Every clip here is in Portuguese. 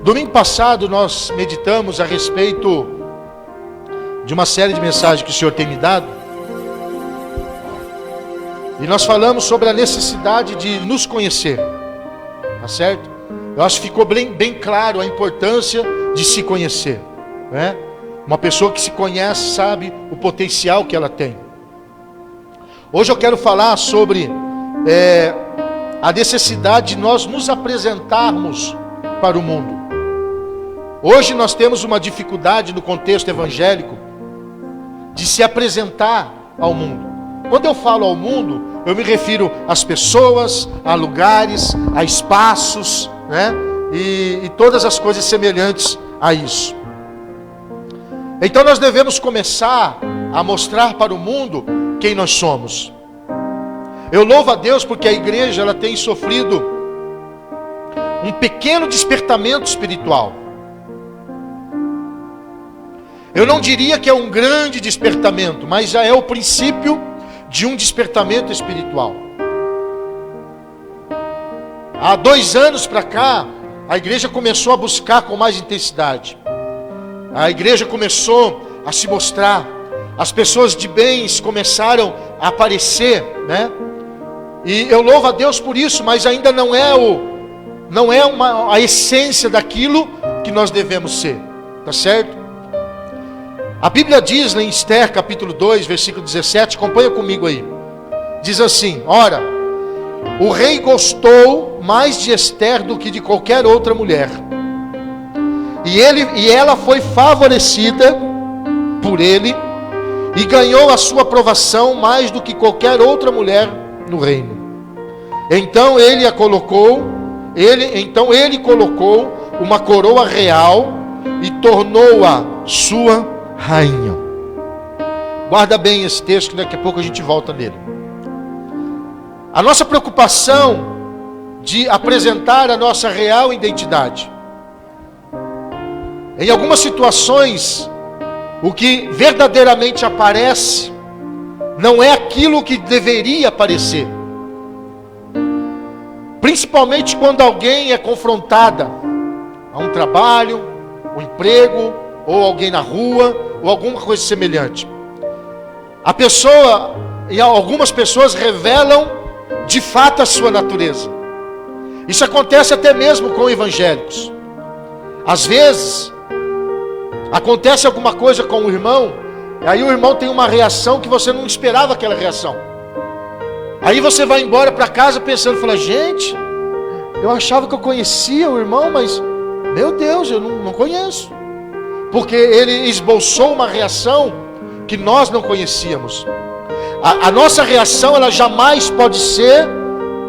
Domingo passado nós meditamos a respeito de uma série de mensagens que o Senhor tem me dado. E nós falamos sobre a necessidade de nos conhecer. Tá certo? Eu acho que ficou bem claro a importância de se conhecer, né? Uma pessoa que se conhece sabe o potencial que ela tem. Hoje eu quero falar sobre a necessidade de nós nos apresentarmos para o mundo. Hoje nós temos uma dificuldade no contexto evangélico de se apresentar ao mundo. Quando eu falo ao mundo, eu me refiro às pessoas, a lugares, a espaços, né? E todas as coisas semelhantes a isso. Então nós devemos começar a mostrar para o mundo quem nós somos. Eu louvo a Deus porque a igreja ela tem sofrido um pequeno despertamento espiritual. Eu não diria que é um grande despertamento, mas já é o princípio de um despertamento espiritual. Há 2 anos para cá, a igreja começou a buscar com mais intensidade. A igreja começou a se mostrar. As pessoas de bens começaram a aparecer, né? E eu louvo a Deus por isso, mas ainda não é a essência daquilo que nós devemos ser. Tá certo? A Bíblia diz em Esther capítulo 2, versículo 17, acompanha comigo aí. Diz assim: ora, o rei gostou mais de Esther do que de qualquer outra mulher. E ela foi favorecida por ele e ganhou a sua aprovação mais do que qualquer outra mulher no reino. Então ele colocou uma coroa real e tornou-a sua rainha. Guarda bem esse texto que daqui a pouco a gente volta nele. A nossa preocupação de apresentar a nossa real identidade. Em algumas situações, o que verdadeiramente aparece não é aquilo que deveria aparecer. Principalmente quando alguém é confrontada a um trabalho, um emprego, ou alguém na rua, ou alguma coisa semelhante. Algumas pessoas revelam de fato a sua natureza. Isso acontece até mesmo com evangélicos. Às vezes, acontece alguma coisa com o irmão, e aí o irmão tem uma reação que você não esperava aquela reação. Aí você vai embora para casa pensando, fala, gente, eu achava que eu conhecia o irmão, mas, meu Deus, eu não conheço. Porque ele esboçou uma reação que nós não conhecíamos. A nossa reação, ela jamais pode ser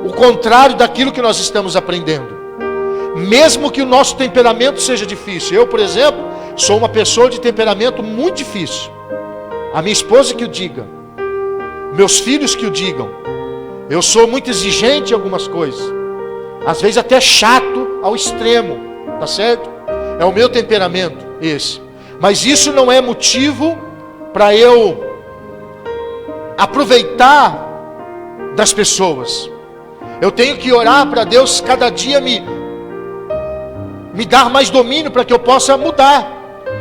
o contrário daquilo que nós estamos aprendendo. Mesmo que o nosso temperamento seja difícil. Eu, por exemplo, sou uma pessoa de temperamento muito difícil. A minha esposa que o diga. Meus filhos que o digam. Eu sou muito exigente em algumas coisas. Às vezes até chato ao extremo. Tá certo? É o meu temperamento esse. Mas isso não é motivo para eu aproveitar das pessoas. Eu tenho que orar para Deus cada dia me dar mais domínio para que eu possa mudar.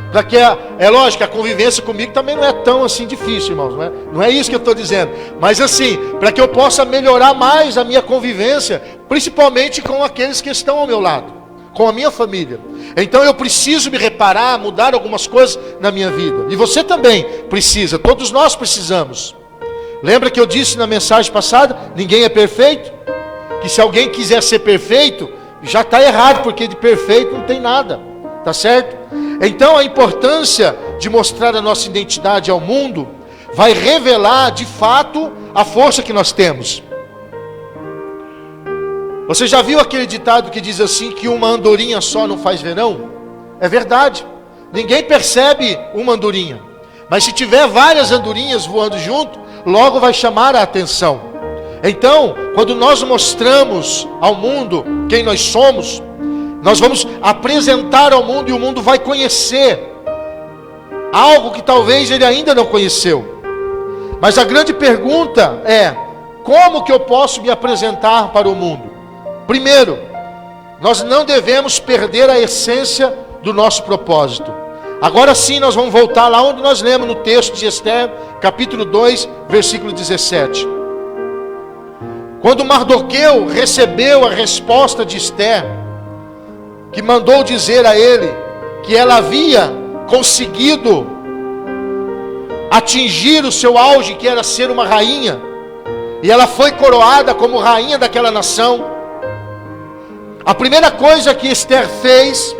Para que é lógico, a convivência comigo também não é tão assim difícil, irmãos. Não é isso que eu estou dizendo. Mas assim, para que eu possa melhorar mais a minha convivência, principalmente com aqueles que estão ao meu lado, com a minha família. Então eu preciso me reparar, mudar algumas coisas na minha vida. E você também precisa, todos nós precisamos. Lembra que eu disse na mensagem passada, ninguém é perfeito? Que se alguém quiser ser perfeito, já está errado, porque de perfeito não tem nada. Tá certo? Então a importância de mostrar a nossa identidade ao mundo vai revelar de fato a força que nós temos. Você já viu aquele ditado que diz assim, que uma andorinha só não faz verão? É verdade. Ninguém percebe uma andorinha. Mas se tiver várias andorinhas voando junto, logo vai chamar a atenção. Então, quando nós mostramos ao mundo quem nós somos, nós vamos apresentar ao mundo e o mundo vai conhecer algo que talvez ele ainda não conheceu. Mas a grande pergunta é, como que eu posso me apresentar para o mundo? Primeiro, nós não devemos perder a essência do nosso propósito. Agora sim nós vamos voltar lá onde nós lemos no texto de Esther, capítulo 2, versículo 17. Quando Mardoqueu recebeu a resposta de Esther, que mandou dizer a ele que ela havia conseguido atingir o seu auge, que era ser uma rainha, e ela foi coroada como rainha daquela nação, a primeira coisa que Esther fez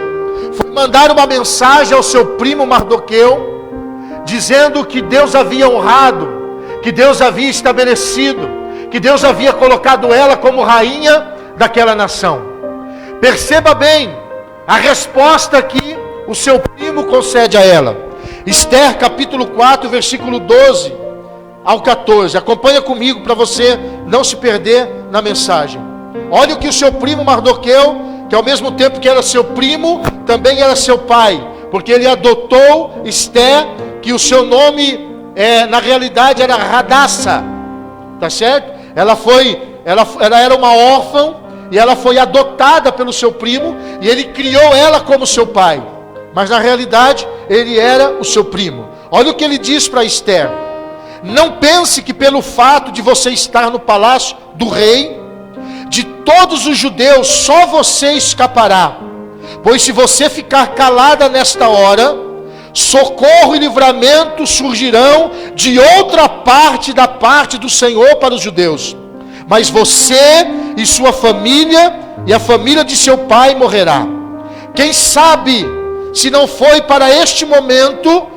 foi mandar uma mensagem ao seu primo Mardoqueu, dizendo que Deus havia honrado, que Deus havia estabelecido, que Deus havia colocado ela como rainha daquela nação. Perceba bem a resposta que o seu primo concede a ela. Esther capítulo 4, versículo 12 ao 14. Acompanha comigo para você não se perder na mensagem. Olha o que o seu primo Mardoqueu, que ao mesmo tempo que era seu primo, também era seu pai, porque ele adotou Esther, que o seu nome na realidade era Radassa, tá certo? Ela era uma órfã, e ela foi adotada pelo seu primo, e ele criou ela como seu pai, mas na realidade ele era o seu primo. Olha o que ele diz para Esther: não pense que pelo fato de você estar no palácio do rei, de todos os judeus só você escapará, pois se você ficar calada nesta hora, socorro e livramento surgirão de outra parte da parte do Senhor para os judeus, mas você e sua família e a família de seu pai morrerá. Quem sabe se não foi para este momento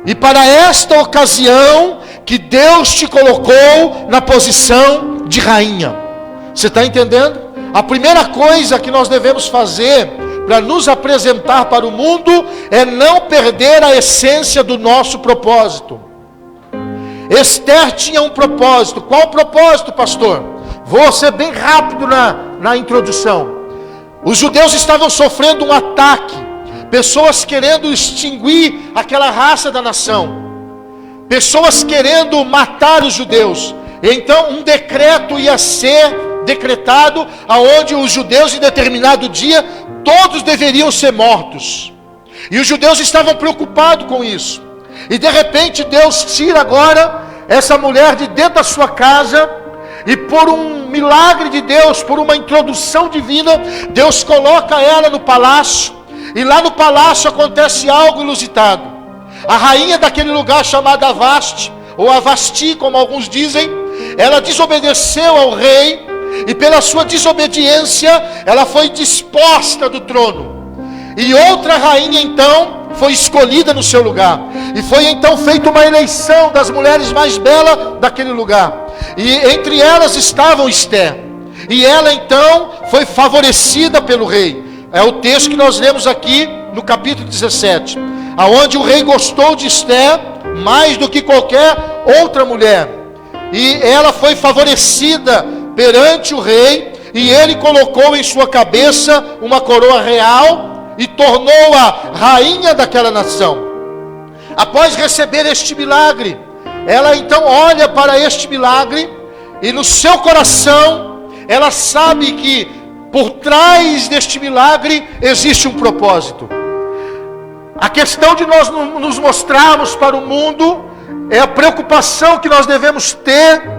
e para esta ocasião que Deus te colocou na posição de rainha. Você está entendendo? A primeira coisa que nós devemos fazer para nos apresentar para o mundo é não perder a essência do nosso propósito. Esther tinha um propósito. Qual o propósito, pastor? Vou ser bem rápido na introdução. Os judeus estavam sofrendo um ataque, pessoas querendo extinguir aquela raça da nação, pessoas querendo matar os judeus. Então um decreto ia ser decretado, aonde os judeus em determinado dia todos deveriam ser mortos, e os judeus estavam preocupados com isso. E de repente Deus tira agora essa mulher de dentro da sua casa, e por um milagre de Deus, por uma introdução divina, Deus coloca ela no palácio, e lá no palácio acontece algo inusitado. A rainha daquele lugar, chamada Vasti, ou Avasti, como alguns dizem, ela desobedeceu ao rei, e pela sua desobediência, ela foi disposta do trono. E outra rainha então foi escolhida no seu lugar. E foi então feita uma eleição das mulheres mais belas daquele lugar. E entre elas estavam Esther. E ela então foi favorecida pelo rei. É o texto que nós lemos aqui no capítulo 17. Aonde o rei gostou de Esther mais do que qualquer outra mulher. E ela foi favorecida perante o rei, e ele colocou em sua cabeça uma coroa real e tornou-a rainha daquela nação. Após receber este milagre, ela então olha para este milagre, e no seu coração ela sabe que por trás deste milagre existe um propósito. A questão de nós nos mostrarmos para o mundo é a preocupação que nós devemos ter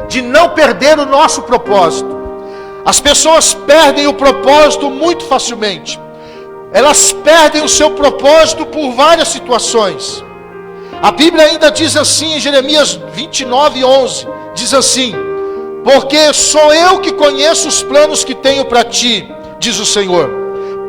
de não perder o nosso propósito. As pessoas perdem o propósito muito facilmente. Elas perdem o seu propósito por várias situações. A Bíblia ainda diz assim em Jeremias 29:11, diz assim: porque sou eu que conheço os planos que tenho para ti, diz o Senhor,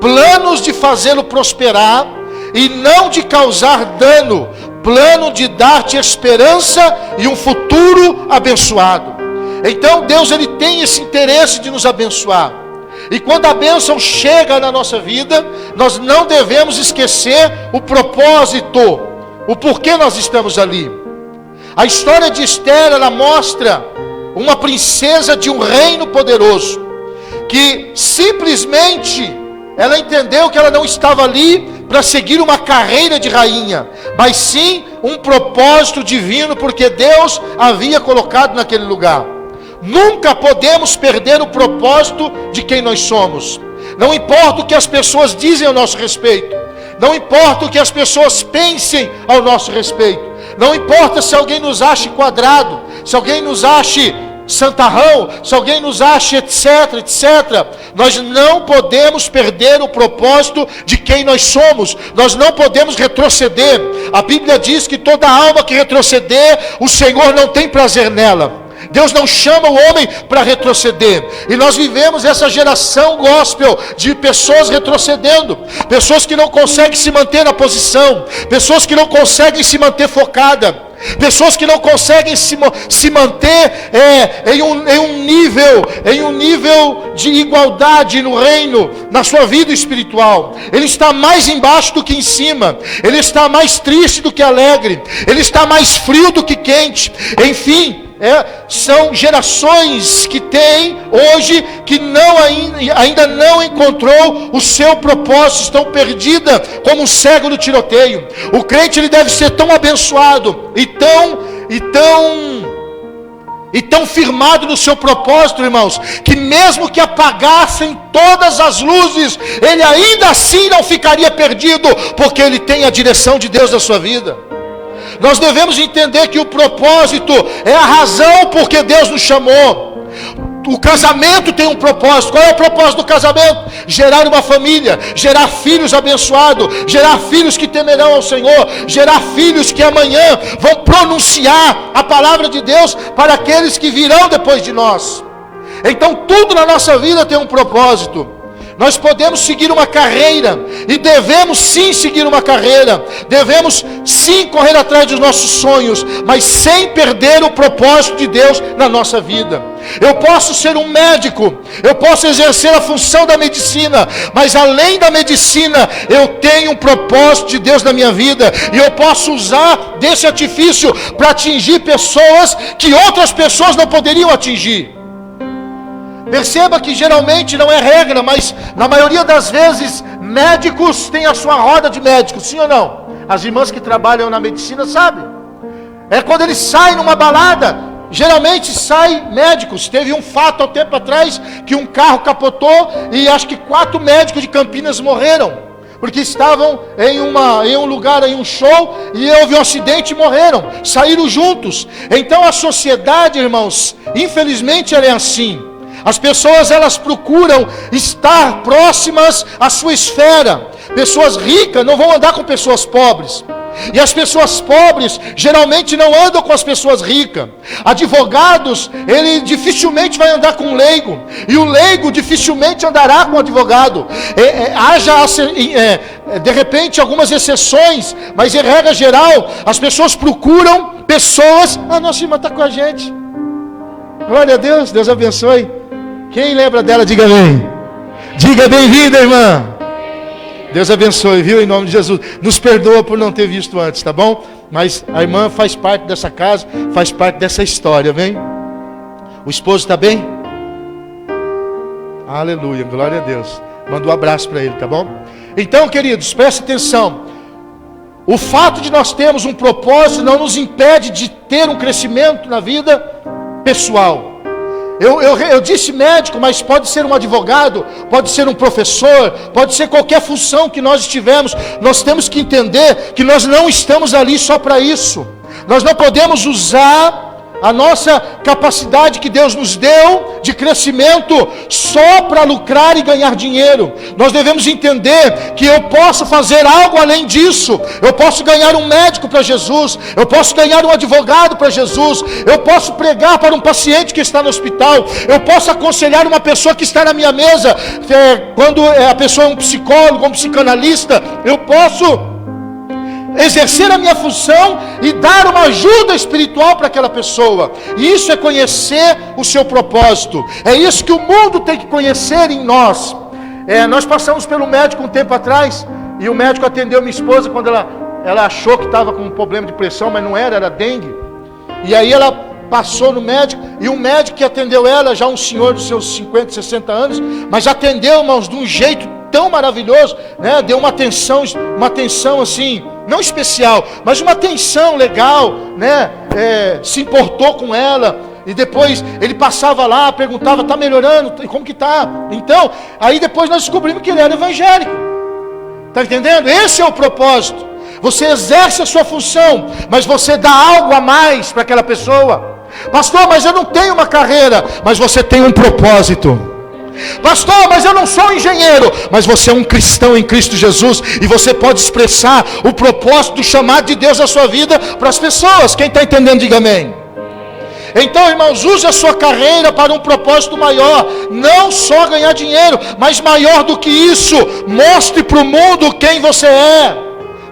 planos de fazê-lo prosperar e não de causar dano, plano de dar-te esperança e um futuro abençoado. Então Deus, ele tem esse interesse de nos abençoar. E quando a bênção chega na nossa vida, nós não devemos esquecer o propósito, o porquê nós estamos ali. A história de Esther, ela mostra uma princesa de um reino poderoso, que simplesmente ela entendeu que ela não estava ali para seguir uma carreira de rainha, mas sim um propósito divino, porque Deus havia colocado naquele lugar. nunca podemos perder o propósito de quem nós somos. Não importa o que as pessoas dizem ao nosso respeito, não importa o que as pessoas pensem ao nosso respeito, não importa se alguém nos ache quadrado, se alguém nos ache santarrão, se alguém nos ache etc, etc. Nós não podemos perder o propósito de quem nós somos. Nós não podemos retroceder. A Bíblia diz que toda alma que retroceder, o Senhor não tem prazer nela. Deus não chama o homem para retroceder. E nós vivemos essa geração gospel de pessoas retrocedendo, pessoas que não conseguem se manter na posição, pessoas que não conseguem se manter focada, pessoas que não conseguem se manter em um nível de igualdade no reino, na sua vida espiritual. Ele está mais embaixo do que em cima, ele está mais triste do que alegre, ele está mais frio do que quente. Enfim, são gerações que têm hoje, que ainda não encontrou o seu propósito, estão perdidas como um cego no tiroteio. O crente, ele deve ser tão abençoado e tão firmado no seu propósito, irmãos, que mesmo que apagassem todas as luzes, ele ainda assim não ficaria perdido, porque ele tem a direção de Deus na sua vida. Nós devemos entender que o propósito é a razão por que Deus nos chamou. O casamento tem um propósito. Qual é o propósito do casamento? Gerar uma família, gerar filhos abençoados, gerar filhos que temerão ao Senhor, gerar filhos que amanhã vão pronunciar a palavra de Deus para aqueles que virão depois de nós. Então tudo na nossa vida tem um propósito. Nós podemos seguir uma carreira, e devemos sim seguir uma carreira, devemos sim correr atrás dos nossos sonhos, mas sem perder o propósito de Deus na nossa vida. Eu posso ser um médico, eu posso exercer a função da medicina, mas além da medicina, eu tenho um propósito de Deus na minha vida, e eu posso usar desse artifício para atingir pessoas que outras pessoas não poderiam atingir. Perceba que geralmente não é regra, mas na maioria das vezes, médicos têm a sua roda de médicos, sim ou não? As irmãs que trabalham na medicina sabem. É quando eles saem numa balada, geralmente saem médicos. Teve um fato há tempo atrás, que um carro capotou, e acho que 4 médicos de Campinas morreram, porque estavam em um lugar, em um show, e houve um acidente e morreram, saíram juntos. Então a sociedade, irmãos, infelizmente ela é assim. As pessoas, elas procuram estar próximas à sua esfera. Pessoas ricas não vão andar com pessoas pobres, e as pessoas pobres geralmente não andam com as pessoas ricas. Advogados, ele dificilmente vai andar com um leigo, e o leigo dificilmente andará com o advogado. Haja de repente algumas exceções, mas em regra geral as pessoas procuram pessoas. A nossa irmã está com a gente, glória a Deus, Deus abençoe. Quem lembra dela, diga amém. Diga bem-vinda, irmã. Deus abençoe, viu, em nome de Jesus. Nos perdoa por não ter visto antes, tá bom? Mas a irmã faz parte dessa casa, faz parte dessa história, amém? O esposo está bem? Aleluia, glória a Deus. Manda um abraço para ele, tá bom? Então, queridos, preste atenção. O fato de nós termos um propósito não nos impede de ter um crescimento na vida pessoal. Eu disse médico, mas pode ser um advogado, pode ser um professor, pode ser qualquer função que nós estivermos. Nós temos que entender que nós não estamos ali só para isso. Nós não podemos usar a nossa capacidade que Deus nos deu de crescimento só para lucrar e ganhar dinheiro. Nós devemos entender que eu posso fazer algo além disso. Eu posso ganhar um médico para Jesus, eu posso ganhar um advogado para Jesus, eu posso pregar para um paciente que está no hospital, eu posso aconselhar uma pessoa que está na minha mesa, quando a pessoa é um psicólogo, um psicanalista. Eu posso exercer a minha função e dar uma ajuda espiritual para aquela pessoa. E isso é conhecer o seu propósito. É isso que o mundo tem que conhecer em nós. Nós passamos pelo médico um tempo atrás, e o médico atendeu minha esposa quando ela achou que estava com um problema de pressão, mas não era dengue. E aí ela passou no médico, e o médico que atendeu ela, já um senhor dos seus 50, 60 anos, mas atendeu, irmãos, de um jeito tão maravilhoso, né? Deu uma atenção assim, não especial, mas uma atenção legal, né? Se importou com ela, E depois ele passava lá, perguntava, está melhorando? Como que está? Então, aí depois nós descobrimos que ele era evangélico. Está entendendo? Esse é o propósito. Você exerce a sua função, mas você dá algo a mais para aquela pessoa. Pastor, mas eu não tenho uma carreira, mas você tem um propósito. Pastor, mas eu não sou engenheiro, mas você é um cristão em Cristo Jesus, e você pode expressar o propósito do chamado de Deus na sua vida para as pessoas. Quem está entendendo, diga amém. Então, irmãos, use a sua carreira para um propósito maior. Não só ganhar dinheiro, mas maior do que isso, mostre para o mundo quem você é.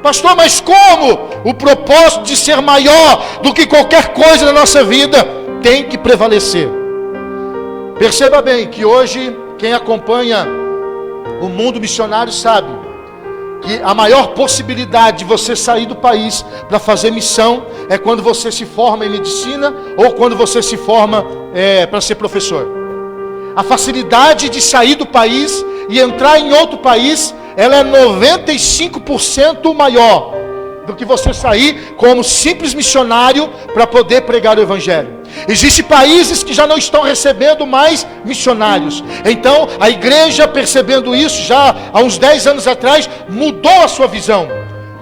Pastor, mas como? O propósito de ser maior do que qualquer coisa na nossa vida tem que prevalecer. Perceba bem que hoje, quem acompanha o mundo missionário sabe que a maior possibilidade de você sair do país para fazer missão é quando você se forma em medicina ou quando você se forma para ser professor. A facilidade de sair do país e entrar em outro país, ela é 95% maior do que você sair como simples missionário para poder pregar o evangelho. Existem países que já não estão recebendo mais missionários. Então a igreja, percebendo isso já há uns 10 anos atrás, mudou a sua visão.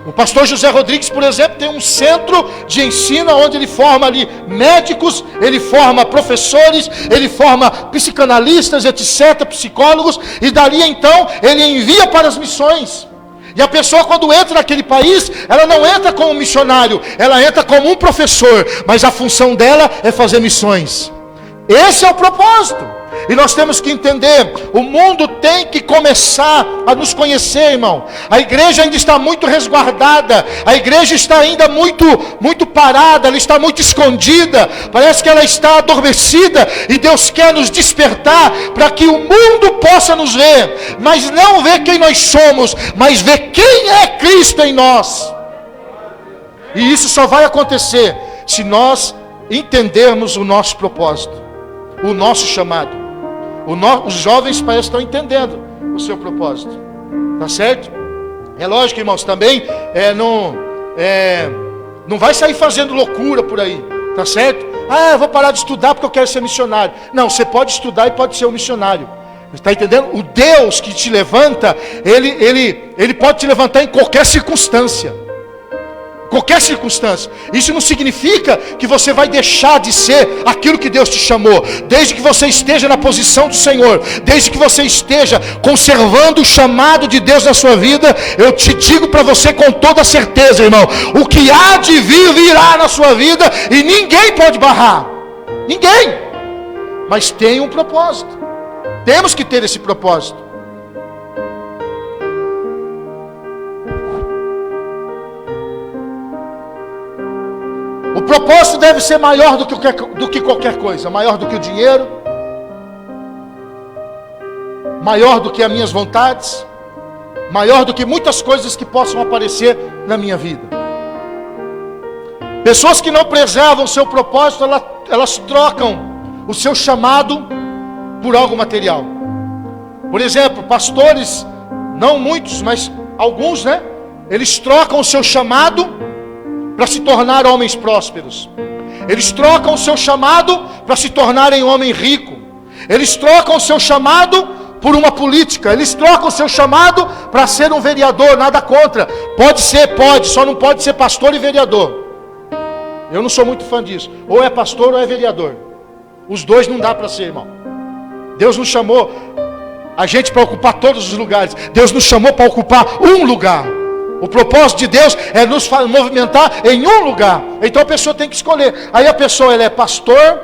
O pastor José Rodrigues, por exemplo, tem um centro de ensino onde ele forma ali médicos, ele forma professores, ele forma psicanalistas, etc., psicólogos, e dali então ele envia para as missões. E a pessoa, quando entra naquele país, ela não entra como missionário, ela entra como um professor, mas a função dela é fazer missões. Esse é o propósito. E nós temos que entender, o mundo tem que começar a nos conhecer, irmão. A igreja ainda está muito resguardada, a igreja está ainda muito parada, ela está muito escondida, parece que ela está adormecida, e Deus quer nos despertar para que o mundo possa nos ver, mas não ver quem nós somos, mas ver quem é Cristo em nós. E isso só vai acontecer se nós entendermos o nosso propósito, o nosso chamado. Os jovens parecem que estão entendendo o seu propósito. Tá certo? É lógico, irmãos, também não vai sair fazendo loucura por aí. Tá certo? Eu vou parar de estudar porque eu quero ser missionário. Não, você pode estudar e pode ser um missionário. Está entendendo? O Deus que te levanta, Ele pode te levantar em qualquer circunstância. Qualquer circunstância. Isso não significa que você vai deixar de ser aquilo que Deus te chamou. Desde que você esteja na posição do Senhor, desde que você esteja conservando o chamado de Deus na sua vida, eu te digo para você com toda certeza, irmão, o que há de vir, virá na sua vida, e ninguém pode barrar. Ninguém. Mas tem um propósito. Temos que ter esse propósito. O propósito deve ser maior do que qualquer coisa, maior do que o dinheiro, maior do que as minhas vontades, maior do que muitas coisas que possam aparecer na minha vida. Pessoas que não preservam o seu propósito, elas trocam o seu chamado por algo material. Por exemplo, pastores, não muitos, mas alguns, eles trocam o seu chamado para se tornar homens prósperos. Eles trocam o seu chamado para se tornarem homem rico. Eles trocam o seu chamado por uma política. Eles trocam o seu chamado para ser um vereador. Nada contra. Pode, só não pode ser pastor e vereador. Eu não sou muito fã disso. Ou é pastor ou é vereador. Os dois não dá para ser, irmão. Deus nos chamou a gente para ocupar todos os lugares. Deus nos chamou para ocupar um lugar. O propósito de Deus é nos movimentar em um lugar. Então a pessoa tem que escolher. Aí a pessoa, ela é pastor,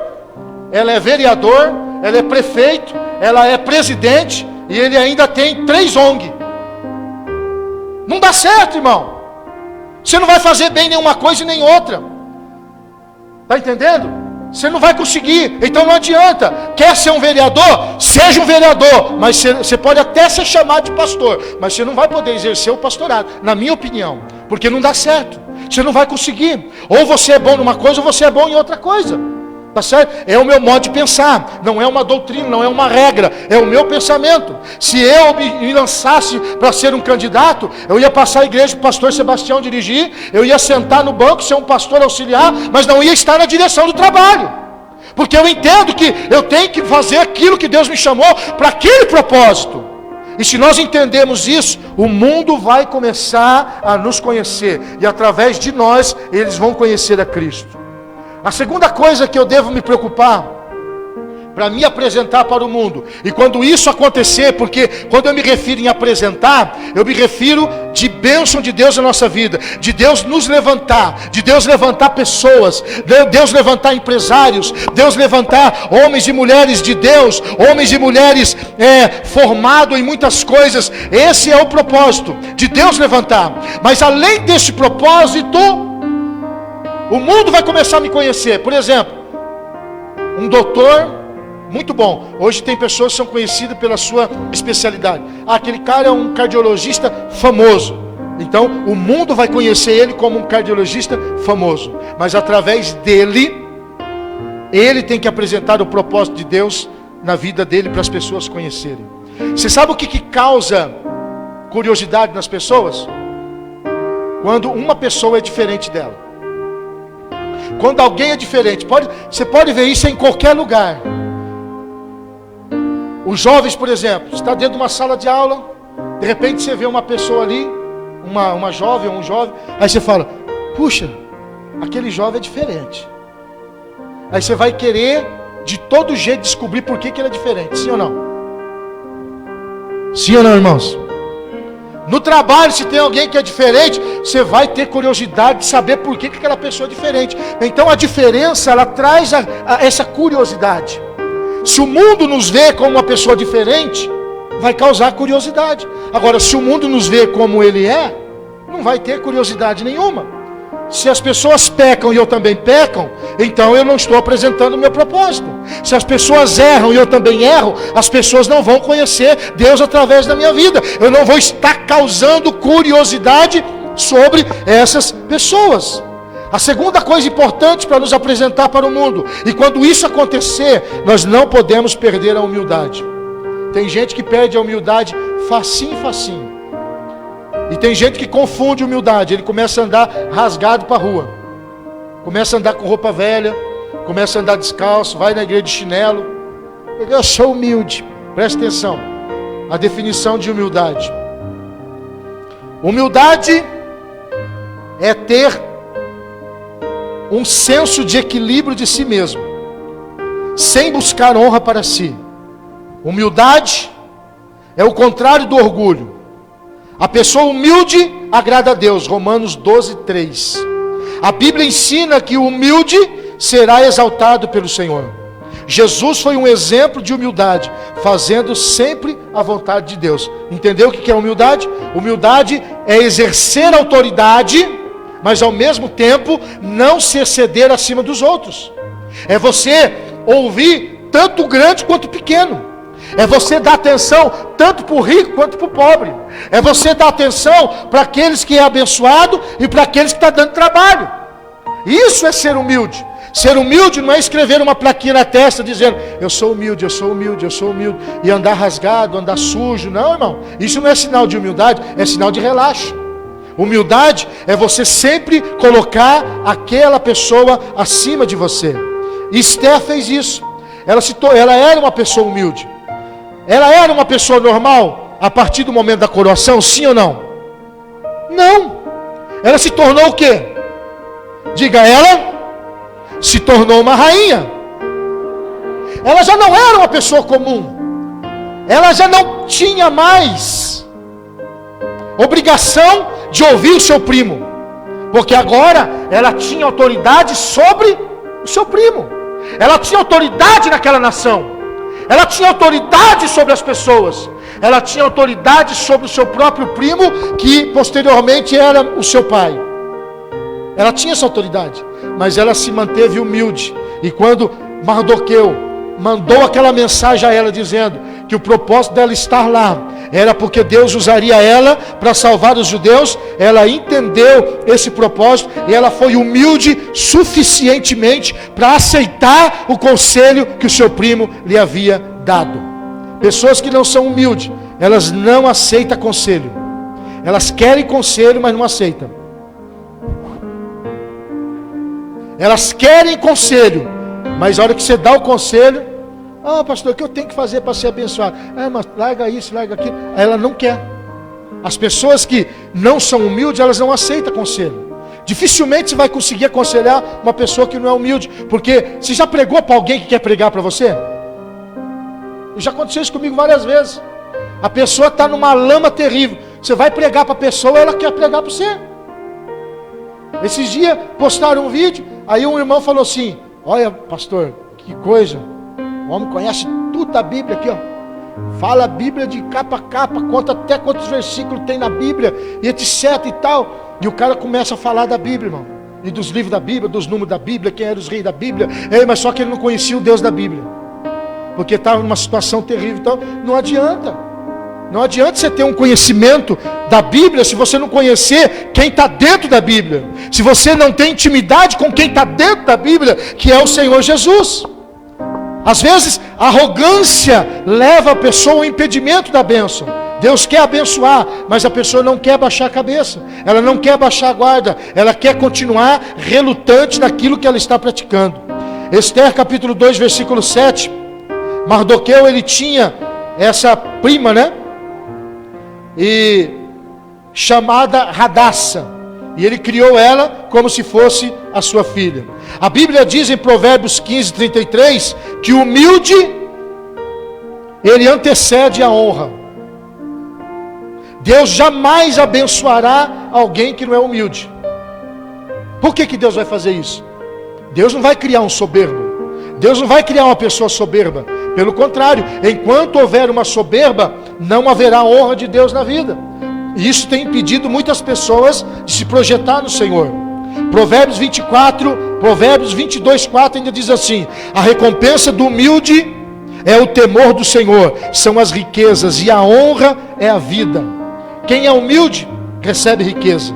ela é vereador, ela é prefeito, ela é presidente, e ele ainda tem 3 ONG. Não dá certo, irmão. Você não vai fazer bem nenhuma coisa e nem outra. Está entendendo? Você não vai conseguir. Então não adianta. Quer ser um vereador? Seja um vereador. Mas você pode até ser chamado de pastor, mas você não vai poder exercer o pastorado, na minha opinião, porque não dá certo. Você não vai conseguir. Ou você é bom numa coisa, ou você é bom em outra coisa. Tá certo? É o meu modo de pensar. Não é uma doutrina, não é uma regra. É o meu pensamento. Se eu me lançasse para ser um candidato, eu ia passar a igreja para o pastor Sebastião dirigir, eu ia sentar no banco, ser um pastor auxiliar, mas não ia estar na direção do trabalho. Porque eu entendo que eu tenho que fazer aquilo que Deus me chamou para aquele propósito. E se nós entendemos isso, o mundo vai começar a nos conhecer. E através de nós, eles vão conhecer a Cristo. A segunda coisa que eu devo me preocupar, para me apresentar para o mundo. E quando isso acontecer, porque quando eu me refiro em apresentar, eu me refiro de bênção de Deus na nossa vida, de Deus nos levantar, de Deus levantar pessoas, de Deus levantar empresários, Deus levantar homens e mulheres de Deus, homens e mulheres formados em muitas coisas. Esse é o propósito, de Deus levantar. Mas além desse propósito, o mundo vai começar a me conhecer. Por exemplo, um doutor muito bom. Hoje tem pessoas que são conhecidas pela sua especialidade. Aquele cara é um cardiologista famoso. Então, o mundo vai conhecer ele como um cardiologista famoso. Mas através dele, ele tem que apresentar o propósito de Deus na vida dele para as pessoas conhecerem. Você sabe o que causa curiosidade nas pessoas? Quando uma pessoa é diferente dela. Quando alguém é diferente. Você pode ver isso em qualquer lugar. Os jovens, por exemplo, está dentro de uma sala de aula, de repente você vê uma pessoa ali, uma jovem ou um jovem, aí você fala, puxa, aquele jovem é diferente. Aí você vai querer de todo jeito descobrir por que ele é diferente, sim ou não? Sim ou não, irmãos? No trabalho, se tem alguém que é diferente, você vai ter curiosidade de saber por que aquela pessoa é diferente. Então a diferença, ela traz essa curiosidade. Se o mundo nos vê como uma pessoa diferente, vai causar curiosidade. Agora, se o mundo nos vê como ele é, não vai ter curiosidade nenhuma. Se as pessoas pecam e eu também pecam, então eu não estou apresentando o meu propósito. Se as pessoas erram e eu também erro, as pessoas não vão conhecer Deus através da minha vida. Eu não vou estar causando curiosidade sobre essas pessoas. A segunda coisa importante para nos apresentar para o mundo, e quando isso acontecer, nós não podemos perder a humildade. Tem gente que perde a humildade facinho. E tem gente que confunde humildade. Ele começa a andar rasgado para a rua, começa a andar com roupa velha, começa a andar descalço, vai na igreja de chinelo. Eu sou humilde. Presta atenção, a definição de humildade. Humildade é ter um senso de equilíbrio de si mesmo, sem buscar honra para si. Humildade é o contrário do orgulho. A pessoa humilde agrada a Deus. Romanos 12:3. A Bíblia ensina que o humilde será exaltado pelo Senhor. Jesus foi um exemplo de humildade, fazendo sempre a vontade de Deus. Entendeu o que é humildade? Humildade é exercer autoridade, mas ao mesmo tempo não se exceder acima dos outros. É você ouvir tanto o grande quanto o pequeno. É você dar atenção tanto para o rico quanto para o pobre. É você dar atenção para aqueles que é abençoado e para aqueles que estão dando trabalho. Isso é ser humilde. Ser humilde não é escrever uma plaquinha na testa dizendo, eu sou humilde, eu sou humilde, eu sou humilde, e andar rasgado, andar sujo. Não, irmão, isso não é sinal de humildade, é sinal de relaxo. Humildade é você sempre colocar aquela pessoa acima de você. E Esther fez isso. Ela era uma pessoa humilde. Ela era uma pessoa normal a partir do momento da coroação, sim ou não? Não. Ela se tornou o quê? Diga, ela se tornou uma rainha. Ela já não era uma pessoa comum. Ela já não tinha mais obrigação de ouvir o seu primo, porque agora ela tinha autoridade sobre o seu primo. Ela tinha autoridade naquela nação. Ela tinha autoridade sobre as pessoas. Ela tinha autoridade sobre o seu próprio primo, que posteriormente era o seu pai. Ela tinha essa autoridade, mas ela se manteve humilde. E quando Mardoqueu mandou aquela mensagem a ela dizendo que o propósito dela estar lá era porque Deus usaria ela para salvar os judeus, ela entendeu esse propósito e ela foi humilde suficientemente para aceitar o conselho que o seu primo lhe havia dado. Pessoas que não são humildes, elas não aceitam conselho. Elas querem conselho, mas não aceitam. Elas querem conselho, Mas a hora que você dá o conselho, pastor, o que eu tenho que fazer para ser abençoado? Mas larga isso, larga aquilo. Aí ela não quer. As pessoas que não são humildes, elas não aceitam conselho. Dificilmente você vai conseguir aconselhar uma pessoa que não é humilde. Porque você já pregou para alguém que quer pregar para você? Já aconteceu isso comigo várias vezes. A pessoa está numa lama terrível. Você vai pregar para a pessoa, ela quer pregar para você. Esses dias postaram um vídeo, aí um irmão falou assim: olha, pastor, que coisa, o homem conhece tudo da Bíblia aqui, ó. Fala a Bíblia de capa a capa, conta até quantos versículos tem na Bíblia, e etc e tal. E o cara começa a falar da Bíblia, irmão, e dos livros da Bíblia, dos números da Bíblia, quem eram os reis da Bíblia. Mas só que ele não conhecia o Deus da Bíblia, porque estava numa situação terrível. Então não adianta. Não adianta você ter um conhecimento da Bíblia se você não conhecer quem está dentro da Bíblia. Se você não tem intimidade com quem está dentro da Bíblia, que é o Senhor Jesus. Às vezes, a arrogância leva a pessoa ao impedimento da bênção. Deus quer abençoar, mas a pessoa não quer baixar a cabeça. Ela não quer baixar a guarda. Ela quer continuar relutante naquilo que ela está praticando. Esther capítulo 2, versículo 7. Mardoqueu, ele tinha essa prima, né? E chamada Radassa, e ele criou ela como se fosse a sua filha. A Bíblia diz em Provérbios 15, 33, que o humilde, ele antecede a honra. Deus jamais abençoará alguém que não é humilde. Por que Deus vai fazer isso? Deus não vai criar um soberbo. Deus não vai criar uma pessoa soberba. Pelo contrário, enquanto houver uma soberba, não haverá honra de Deus na vida. E isso tem impedido muitas pessoas de se projetar no Senhor. Provérbios 22, 4 ainda diz assim: a recompensa do humilde é o temor do Senhor, são as riquezas, e a honra é a vida. Quem é humilde, recebe riqueza.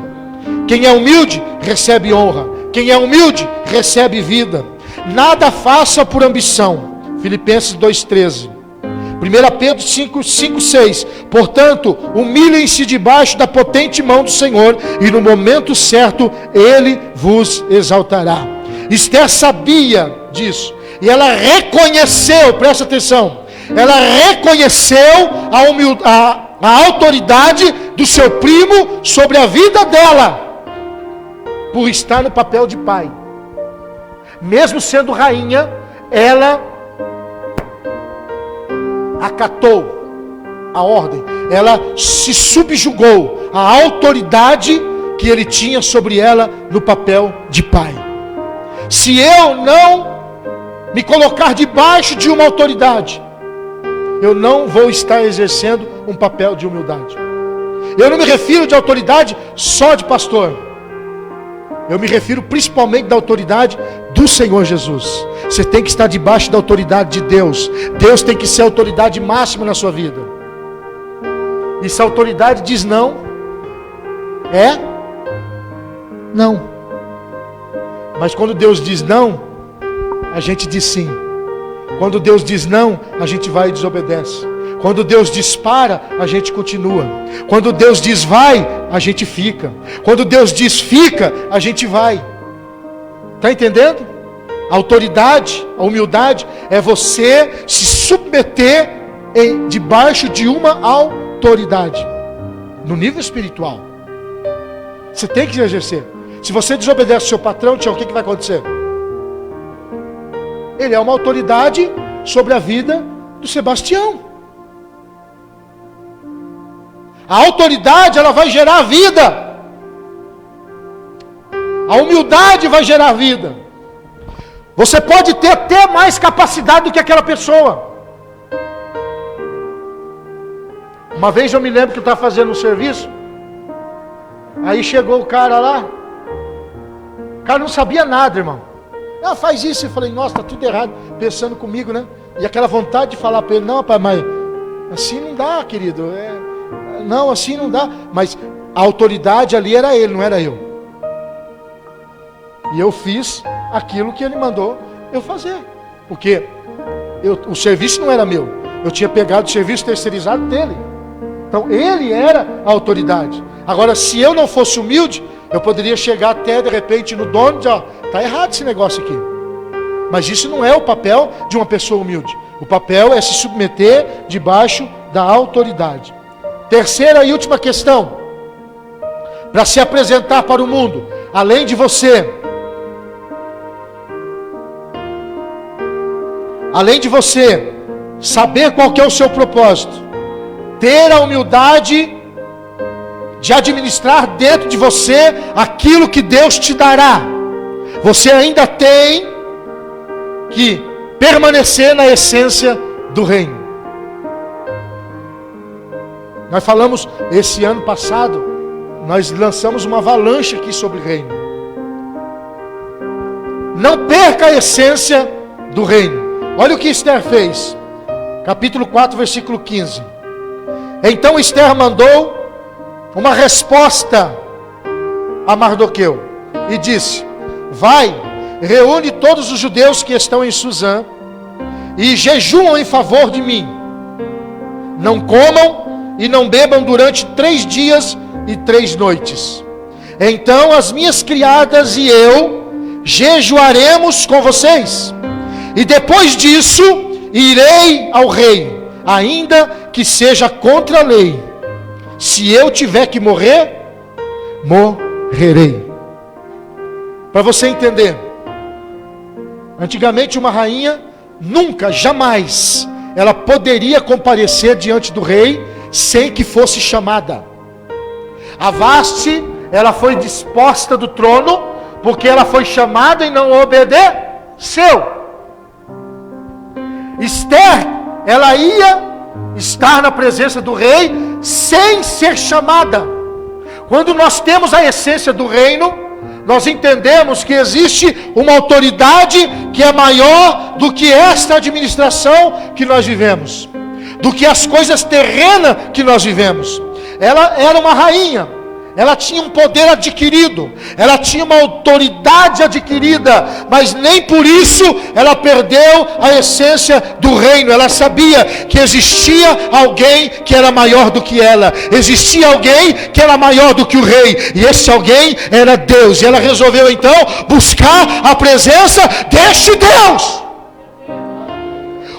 Quem é humilde, recebe honra. Quem é humilde, recebe vida. Nada faça por ambição. Filipenses 2,13. 1 Pedro 5,6. Portanto, humilhem-se debaixo da potente mão do Senhor, e no momento certo Ele vos exaltará. Esther sabia disso, e ela reconheceu, presta atenção, ela reconheceu a autoridade do seu primo sobre a vida dela, por estar no papel de pai. Mesmo sendo rainha, ela acatou a ordem, ela se subjugou à autoridade que ele tinha sobre ela no papel de pai. Se eu não me colocar debaixo de uma autoridade, eu não vou estar exercendo um papel de humildade. Eu não me refiro de autoridade só de pastor, eu me refiro principalmente da autoridade do Senhor Jesus. Você tem que estar debaixo da autoridade de Deus. Deus tem que ser a autoridade máxima na sua vida. E se a autoridade diz não, é não. Mas quando Deus diz não, a gente diz sim. Quando Deus diz não, a gente vai e desobedece. Quando Deus diz para, a gente continua. Quando Deus diz vai, a gente fica. Quando Deus diz fica, a gente vai. Está entendendo? A autoridade, a humildade é você se submeter debaixo de uma autoridade. No nível espiritual. Você tem que exercer. Se você desobedece ao seu patrão, o que vai acontecer? Ele é uma autoridade sobre a vida do Sebastião. A autoridade, ela vai gerar vida. A humildade vai gerar vida. Você pode ter até mais capacidade do que aquela pessoa. Uma vez eu me lembro que eu estava fazendo um serviço. Aí chegou o cara lá. O cara não sabia nada, irmão. Faz isso. Eu falei, nossa, está tudo errado. Pensando comigo, né? E aquela vontade de falar para ele, não, rapaz, mas assim não dá, querido. Não, assim não dá. Mas a autoridade ali era ele, não era eu. E eu fiz aquilo que ele mandou eu fazer. Porque o serviço não era meu. Eu tinha pegado o serviço terceirizado dele. Então ele era a autoridade. Agora, se eu não fosse humilde, eu poderia chegar até de repente no dono e dizer, está errado esse negócio aqui. Mas isso não é o papel de uma pessoa humilde. O papel é se submeter debaixo da autoridade. Terceira e última questão. Para se apresentar para o mundo, além de você saber qual que é o seu propósito, ter a humildade de administrar dentro de você aquilo que Deus te dará. Você ainda tem que permanecer na essência do reino. Nós falamos, esse ano passado, nós lançamos uma avalanche aqui sobre o reino. Não perca a essência do reino. Olha o que Esther fez. Capítulo 4, versículo 15. Então Esther mandou uma resposta a Mardoqueu e disse: vai, reúne todos os judeus que estão em Suzã e jejuam em favor de mim. Não comam e não bebam durante 3 dias e 3 noites. Então as minhas criadas e eu jejuaremos com vocês. E depois disso irei ao rei, ainda que seja contra a lei. Se eu tiver que morrer, morrerei. Para você entender, antigamente uma rainha nunca, jamais, ela poderia comparecer diante do rei sem que fosse chamada. A Vaste, ela foi disposta do trono porque ela foi chamada e não obedeceu. Esther, ela ia estar na presença do rei sem ser chamada. Quando nós temos a essência do reino, nós entendemos que existe uma autoridade que é maior do que esta administração que nós vivemos, do que as coisas terrenas que nós vivemos. Ela era uma rainha, ela tinha um poder adquirido, ela tinha uma autoridade adquirida, mas nem por isso ela perdeu a essência do reino. Ela sabia que existia alguém que era maior do que ela, existia alguém que era maior do que o rei, e esse alguém era Deus. E ela resolveu então buscar a presença deste Deus.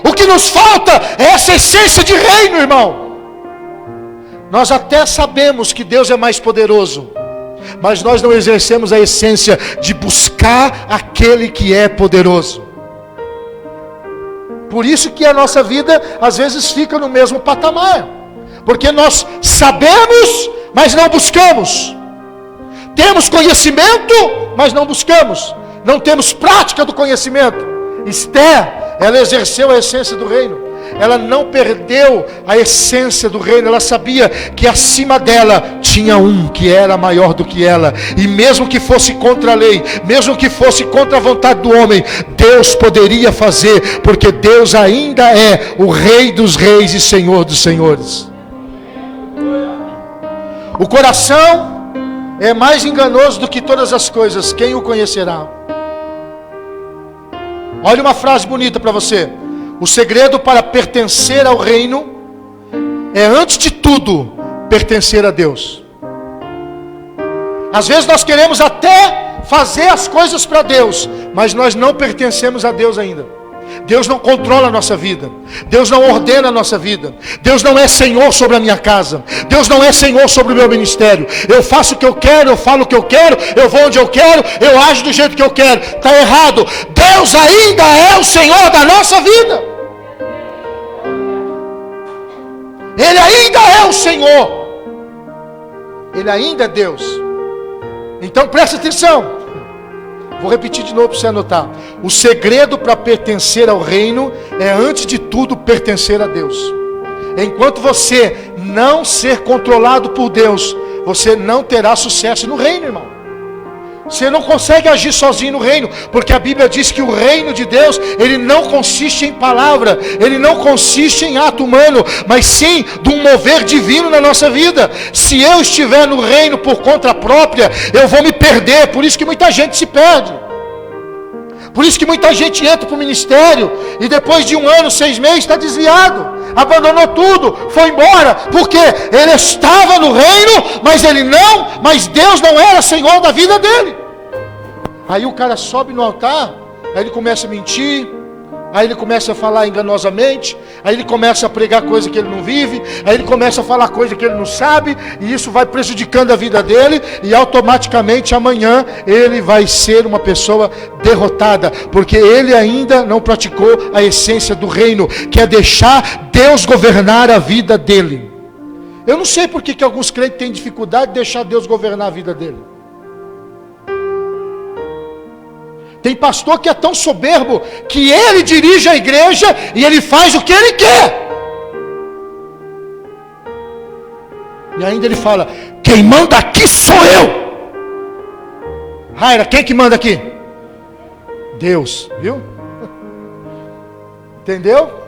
O que nos falta é essa essência de reino, irmão. Nós até sabemos que Deus é mais poderoso, mas nós não exercemos a essência de buscar aquele que é poderoso. Por isso que a nossa vida às vezes fica no mesmo patamar, porque nós sabemos, mas não buscamos. Temos conhecimento, mas não buscamos. Não temos prática do conhecimento. Esther, ela exerceu a essência do reino. Ela não perdeu a essência do reino. Ela sabia que acima dela tinha um que era maior do que ela. E mesmo que fosse contra a lei, mesmo que fosse contra a vontade do homem, Deus poderia fazer, porque Deus ainda é o Rei dos reis e Senhor dos senhores. O coração é mais enganoso do que todas as coisas. Quem o conhecerá? Olha uma frase bonita para você. O segredo para pertencer ao reino é, antes de tudo, pertencer a Deus. Às vezes nós queremos até fazer as coisas para Deus, mas nós não pertencemos a Deus ainda. Deus não controla a nossa vida. Deus não ordena a nossa vida. Deus não é Senhor sobre a minha casa. Deus não é Senhor sobre o meu ministério. Eu faço o que eu quero, eu falo o que eu quero, eu vou onde eu quero, eu ajo do jeito que eu quero. Está errado. Deus ainda é o Senhor da nossa vida. Ele ainda é o Senhor. Ele ainda é Deus. Então presta atenção. Vou repetir de novo para você anotar. O segredo para pertencer ao reino é, antes de tudo, pertencer a Deus. Enquanto você não ser controlado por Deus, você não terá sucesso no reino, irmão. Você não consegue agir sozinho no reino, porque a Bíblia diz que o reino de Deus, ele não consiste em palavra, ele não consiste em ato humano, mas sim de um mover divino na nossa vida. Se eu estiver no reino por conta própria, eu vou me perder. Por isso que muita gente se perde. Por isso que muita gente entra para o ministério e depois de 1 ano, 6 meses está desviado, abandonou tudo, foi embora, porque ele estava no reino, mas Deus não era Senhor da vida dele. Aí o cara sobe no altar aí ele começa a mentir, aí ele começa a falar enganosamente, aí ele começa a pregar coisa que ele não vive, aí ele começa a falar coisa que ele não sabe, e isso vai prejudicando a vida dele, e automaticamente amanhã ele vai ser uma pessoa derrotada, porque ele ainda não praticou a essência do reino, que é deixar Deus governar a vida dele. Eu não sei por que alguns crentes têm dificuldade de deixar Deus governar a vida dele. Tem pastor que é tão soberbo que ele dirige a igreja e ele faz o que ele quer. E ainda ele fala: quem manda aqui sou eu. Raira, quem que manda aqui? Deus, viu? Entendeu?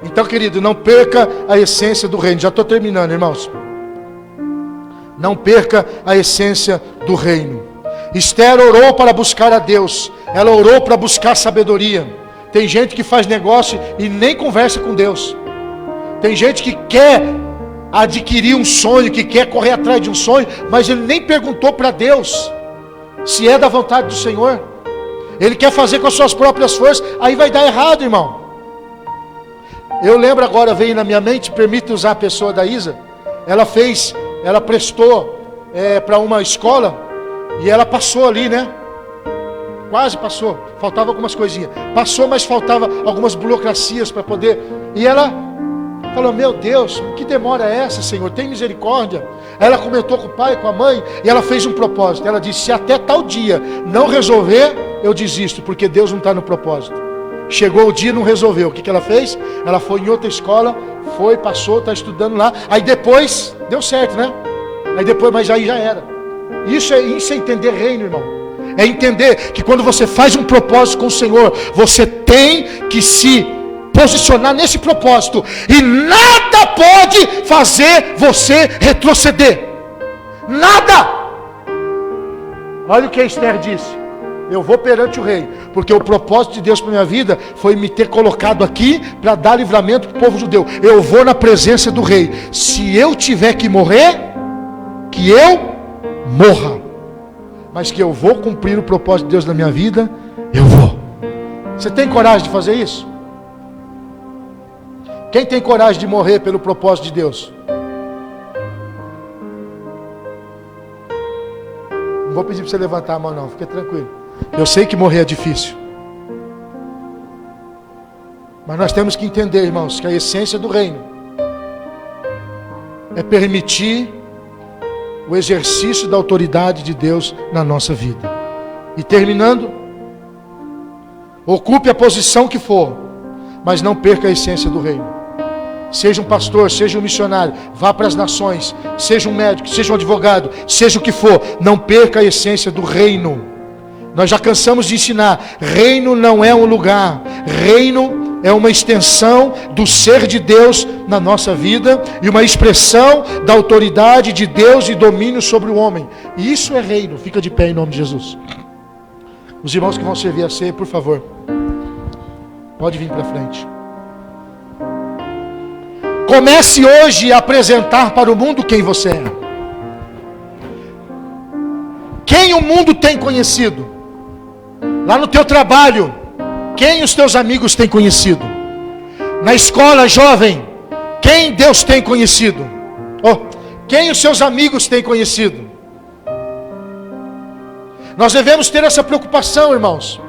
Então, querido, não perca a essência do reino. Já estou terminando, irmãos. Não perca a essência do reino. Esther orou para buscar a Deus. Ela orou para buscar sabedoria. Tem gente que faz negócio e nem conversa com Deus. Tem gente que quer adquirir um sonho, que quer correr atrás de um sonho, mas ele nem perguntou para Deus se é da vontade do Senhor. Ele quer fazer com as suas próprias forças, aí vai dar errado, irmão. Eu lembro agora, veio na minha mente, permite usar a pessoa da Isa. Ela prestou para uma escola. E ela passou ali, né? Quase passou. Faltava algumas coisinhas. Passou, mas faltava algumas burocracias para poder. E ela falou: meu Deus, que demora é essa, Senhor? Tem misericórdia. Aí ela comentou com o pai, com a mãe, e ela fez um propósito. Ela disse: se até tal dia não resolver, eu desisto, porque Deus não está no propósito. Chegou o dia, não resolveu. O que ela fez? Ela foi em outra escola, passou, está estudando lá. Aí depois, deu certo, né? Aí depois, mas aí já era. Isso é entender reino, irmão. É entender que quando você faz um propósito com o Senhor, você tem que se posicionar nesse propósito. E nada pode fazer você retroceder. Nada. Olha o que a Esther disse: eu vou perante o rei, porque o propósito de Deus para minha vida foi me ter colocado aqui para dar livramento para o povo judeu. Eu vou na presença do rei. Se eu tiver que morrer, que eu morra, mas que eu vou cumprir o propósito de Deus na minha vida, eu vou. Você tem coragem de fazer isso? Quem tem coragem de morrer pelo propósito de Deus? Não vou pedir para você levantar a mão não, fique tranquilo. Eu sei que morrer é difícil, mas nós temos que entender, irmãos, que a essência do reino é permitir o exercício da autoridade de Deus na nossa vida. E terminando, ocupe a posição que for, mas não perca a essência do reino. Seja um pastor, seja um missionário, vá para as nações, seja um médico, seja um advogado, seja o que for, não perca a essência do reino. Nós já cansamos de ensinar: reino não é um lugar, reino é uma extensão do ser de Deus na nossa vida e uma expressão da autoridade de Deus e domínio sobre o homem. E isso é reino. Fica de pé em nome de Jesus. Os irmãos que vão servir a ceia, por favor, pode vir para frente. Comece hoje a apresentar para o mundo quem você é. Quem o mundo tem conhecido? Lá no teu trabalho, quem os teus amigos têm conhecido? Na escola, jovem, quem Deus tem conhecido? Quem os seus amigos têm conhecido? Nós devemos ter essa preocupação, irmãos.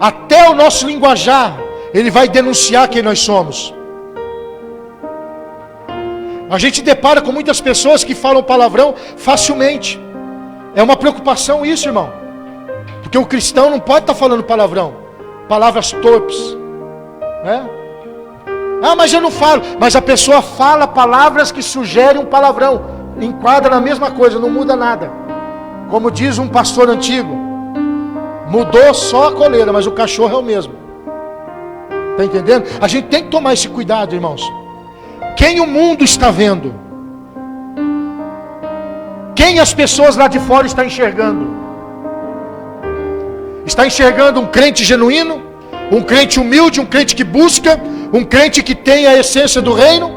Até o nosso linguajar, ele vai denunciar quem nós somos. A gente depara com muitas pessoas que falam palavrão facilmente. É uma preocupação isso, irmão. Porque o cristão não pode estar falando palavrão, palavras torpes, né? Ah, mas eu não falo. Mas a pessoa fala palavras que sugerem um palavrão, enquadra na mesma coisa, não muda nada. Como diz um pastor antigo, mudou só a coleira, mas o cachorro é o mesmo. Está entendendo? A gente tem que tomar esse cuidado, irmãos. Quem o mundo está vendo? Quem as pessoas lá de fora estão enxergando? Está enxergando um crente genuíno? Um crente humilde? Um crente que busca? Um crente que tem a essência do reino?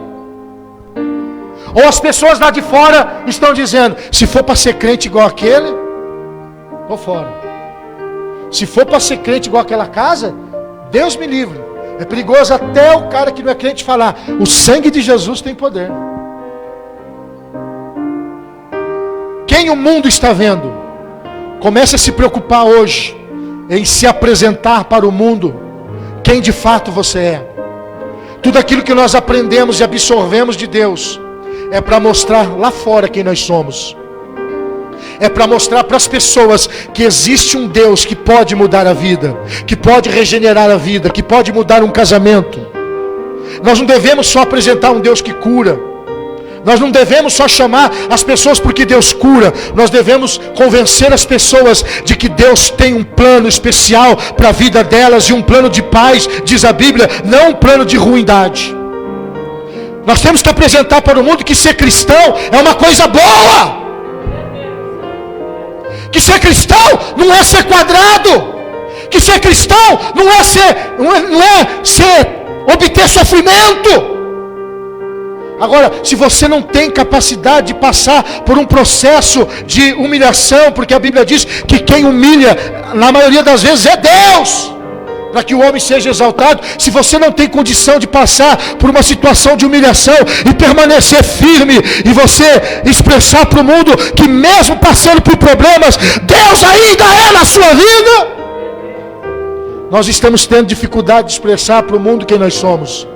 Ou as pessoas lá de fora estão dizendo: se for para ser crente igual aquele, estou fora. Se for para ser crente igual aquela casa, Deus me livre. É perigoso até o cara que não é crente falar: o sangue de Jesus tem poder. Quem o mundo está vendo, comece a se preocupar hoje em se apresentar para o mundo quem de fato você é. Tudo aquilo que nós aprendemos e absorvemos de Deus é para mostrar lá fora quem nós somos. É para mostrar para as pessoas que existe um Deus que pode mudar a vida, que pode regenerar a vida, que pode mudar um casamento. Nós não devemos só apresentar um Deus que cura. Nós não devemos só chamar as pessoas porque Deus cura. Nós devemos convencer as pessoas de que Deus tem um plano especial para a vida delas, e um plano de paz, diz a Bíblia, não um plano de ruindade. Nós temos que apresentar para o mundo que ser cristão é uma coisa boa. Que ser cristão não é ser quadrado. Que ser cristão não é obter sofrimento. Agora, se você não tem capacidade de passar por um processo de humilhação, porque a Bíblia diz que quem humilha, na maioria das vezes, é Deus, para que o homem seja exaltado. Se você não tem condição de passar por uma situação de humilhação e permanecer firme, e você expressar para o mundo que mesmo passando por problemas, Deus ainda é na sua vida, nós estamos tendo dificuldade de expressar para o mundo quem nós somos.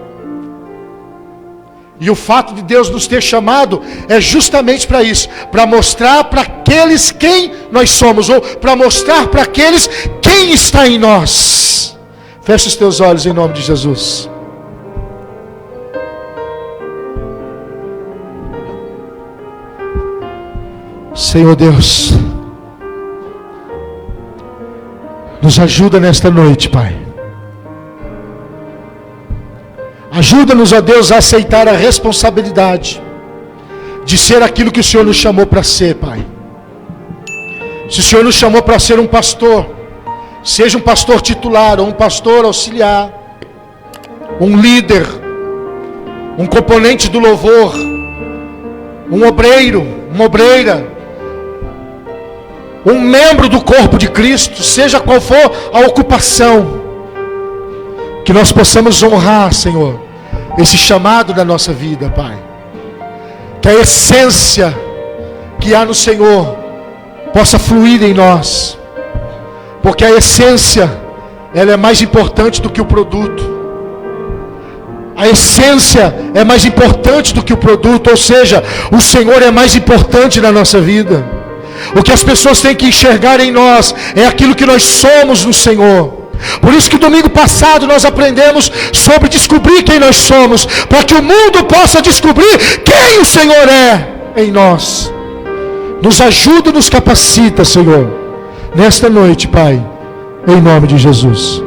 E o fato de Deus nos ter chamado é justamente para isso, para mostrar para aqueles quem nós somos, ou para mostrar para aqueles quem está em nós. Feche os teus olhos em nome de Jesus. Senhor Deus, nos ajuda nesta noite, Pai. Ajuda-nos, ó Deus, a aceitar a responsabilidade de ser aquilo que o Senhor nos chamou para ser, Pai. Se o Senhor nos chamou para ser um pastor, seja um pastor titular ou um pastor auxiliar, um líder, um componente do louvor, um obreiro, uma obreira, um membro do corpo de Cristo, seja qual for a ocupação, que nós possamos honrar, Senhor, esse chamado da nossa vida, Pai. Que a essência que há no Senhor possa fluir em nós, porque a essência, ela é mais importante do que o produto. A essência é mais importante do que o produto, ou seja, o Senhor é mais importante na nossa vida. O que as pessoas têm que enxergar em nós é aquilo que nós somos no Senhor. Por isso que domingo passado nós aprendemos sobre descobrir quem nós somos, para que o mundo possa descobrir quem o Senhor é em nós. Nos ajuda e nos capacita, Senhor, nesta noite, Pai, em nome de Jesus.